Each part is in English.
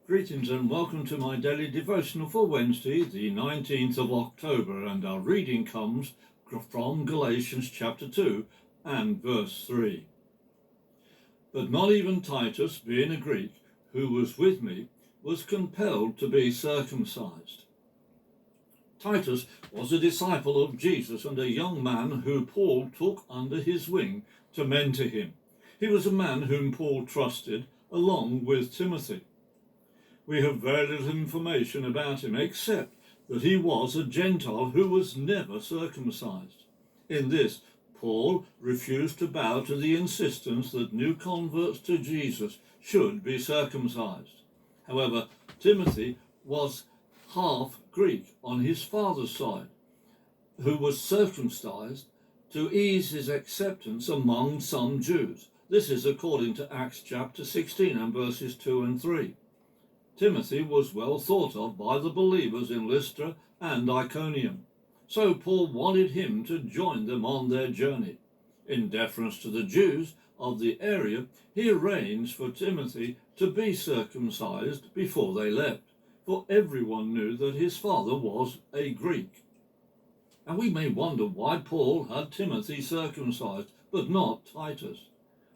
Greetings and welcome to my daily devotional for Wednesday, the 19th of October, and our reading comes from Galatians chapter 2 and verse 3. But not even Titus, being a Greek, who was with me, was compelled to be circumcised. Titus was a disciple of Jesus and a young man who Paul took under his wing to mentor him. He was a man whom Paul trusted, along with Timothy. We have very little information about him except that he was a Gentile who was never circumcised. In this, Paul refused to bow to the insistence that new converts to Jesus should be circumcised. However, Timothy was half Greek on his father's side, who was circumcised to ease his acceptance among some Jews. This is according to Acts chapter 16 and verses 2 and 3. Timothy was well thought of by the believers in Lystra and Iconium, so Paul wanted him to join them on their journey. In deference to the Jews of the area, he arranged for Timothy to be circumcised before they left, for everyone knew that his father was a Greek. And we may wonder why Paul had Timothy circumcised, but not Titus.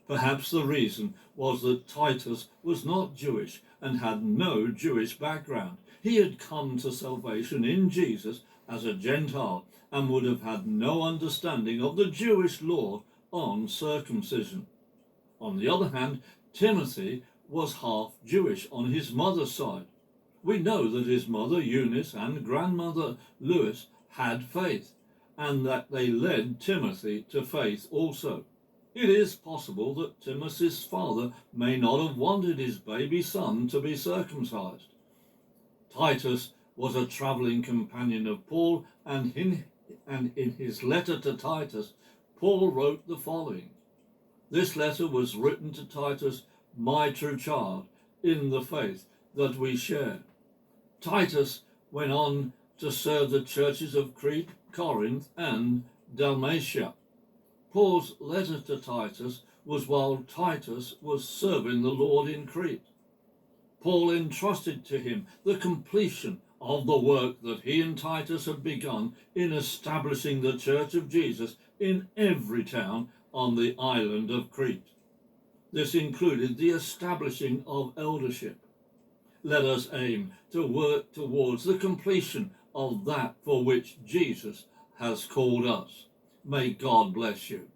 Perhaps the reason was that Titus was not Jewish and had no Jewish background. He had come to salvation in Jesus as a Gentile and would have had no understanding of the Jewish law on circumcision. On the other hand, Timothy was half Jewish on his mother's side. We know that his mother Eunice and grandmother Lois had faith, and that they led Timothy to faith also. It is possible that Timothy's father may not have wanted his baby son to be circumcised. Titus was a travelling companion of Paul, and in his letter to Titus, Paul wrote the following. This letter was written to Titus, my true child, in the faith that we share. Titus went on to serve the churches of Crete, Corinth, and Dalmatia. Paul's letter to Titus was while Titus was serving the Lord in Crete. Paul entrusted to him the completion of the work that he and Titus had begun in establishing the Church of Jesus in every town on the island of Crete. This included the establishing of eldership. Let us aim to work towards the completion of that for which Jesus has called us. May God bless you.